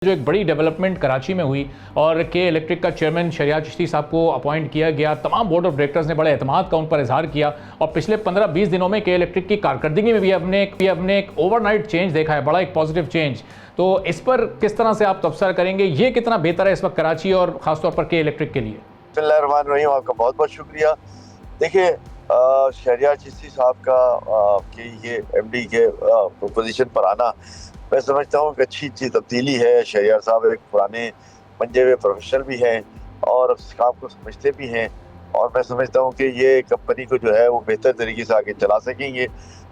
جو ایک بڑی ڈیولپمنٹ کراچی میں ہوئی اور کے الیکٹرک کا چیئرمین شہریار چشتی صاحب کو اپوائنٹ کیا گیا، تمام بورڈ آف ڈائریکٹرز نے بڑے اعتماد کا ان پر اظہار کیا اور پچھلے 15-20 دنوں میں کے الیکٹرک کی کارکردگی میں بھی ہم نے ایک اوور نائٹ چینج دیکھا ہے، بڑا ایک پازیٹیو چینج. تو اس پر کس طرح سے آپ تبصرہ کریں گے؟ یہ کتنا بہتر ہے اس وقت کراچی اور خاص طور پر کے الیکٹرک کے لیے؟ بسم اللہ الرحمن الرحیم. آپ کا بہت بہت شکریہ. دیکھیے شہریار چشتی صاحب کا کہ یہ ایم ڈی کے پوزیشن پر آنا، میں سمجھتا ہوں کہ اچھی تبدیلی ہے. شہریار صاحب ایک پرانے منجے ہوئے پروفیشنل بھی ہیں اور اس کام کو سمجھتے بھی ہیں، اور میں سمجھتا ہوں کہ یہ کمپنی کو جو ہے وہ بہتر طریقے سے آگے چلا سکیں گے.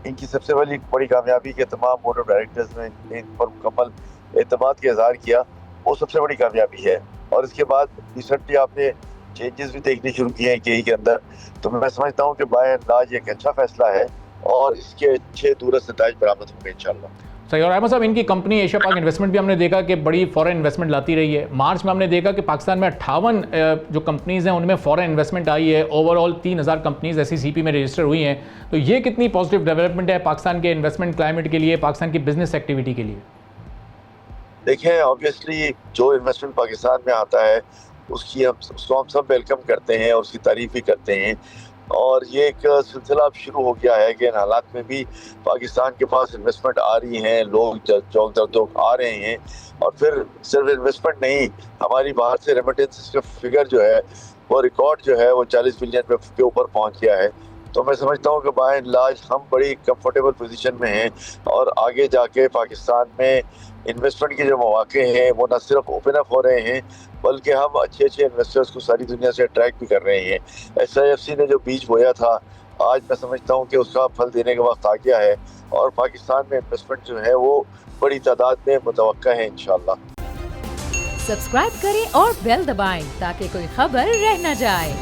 ان کی سب سے بڑی کامیابی کہ تمام بورڈ آف ڈائریکٹرز نے ان پر مکمل اعتماد کا اظہار کیا، وہ سب سے بڑی کامیابی ہے. اور اس کے بعد ریسنٹلی آپ نے چینجز بھی دیکھنے شروع کیے ہیں کے اندر، تو میں سمجھتا ہوں کہ بائی اینڈ لارج ایک اچھا فیصلہ ہے اور اس کے اچھے دورست نتائج برآمد ہوں گے انشاءاللہ. صحیح. اور احمد صاحب، ان کی کمپنی ایشیا پاک انویسٹمنٹ بھی ہم نے دیکھا کہ بڑی فورن انویسٹمنٹ لاتی رہی ہے. مارچ میں ہم نے دیکھا کہ پاکستان میں 58 جو کمپنیز ہیں ان میں فورن انویسٹمنٹ آئی ہے. اوور آل 3000 کمپنیز ایسی سی پی میں رجسٹر ہوئی ہیں. تو یہ کتنی پازیٹیو ڈیولپمنٹ ہے پاکستان کے انویسٹمنٹ کلائمیٹ کے لیے، پاکستان کی بزنس ایکٹیویٹی کے لیے؟ دیکھیں آبویسلی جو انویسٹمنٹ پاکستان میں آتا ہے اس کو ہم سب ویلکم کرتے ہیں اور اس کی تعریف بھی کرتے ہیں. اور یہ ایک سلسلہ اب شروع ہو گیا ہے کہ ان حالات میں بھی پاکستان کے پاس انویسٹمنٹ آ رہی ہیں، لوگ چوک در چوک آ رہے ہیں. اور پھر صرف انویسٹمنٹ نہیں، ہماری باہر سے ریمیٹنس کا فگر جو ہے وہ ریکارڈ جو ہے وہ 40 بلین کے اوپر پہنچ گیا ہے. تو میں سمجھتا ہوں کہ بائی اینڈ لارج ہم بڑی کمفرٹیبل پوزیشن میں ہیں، اور آگے جا کے پاکستان میں انویسٹمنٹ کے جو مواقع ہیں وہ نہ صرف اوپن اپ ہو رہے ہیں بلکہ ہم اچھے انویسٹرز کو ساری دنیا سے اٹریکٹ بھی کر رہے ہیں. SIFC نے جو بیج بویا تھا، آج میں سمجھتا ہوں کہ اس کا پھل دینے کا وقت آ گیا ہے، اور پاکستان میں انویسٹمنٹ جو ہے وہ بڑی تعداد میں متوقع ہے انشاءاللہ. سبسکرائب کریں اور بیل دبائیں تاکہ کوئی خبر رہ نہ جائے.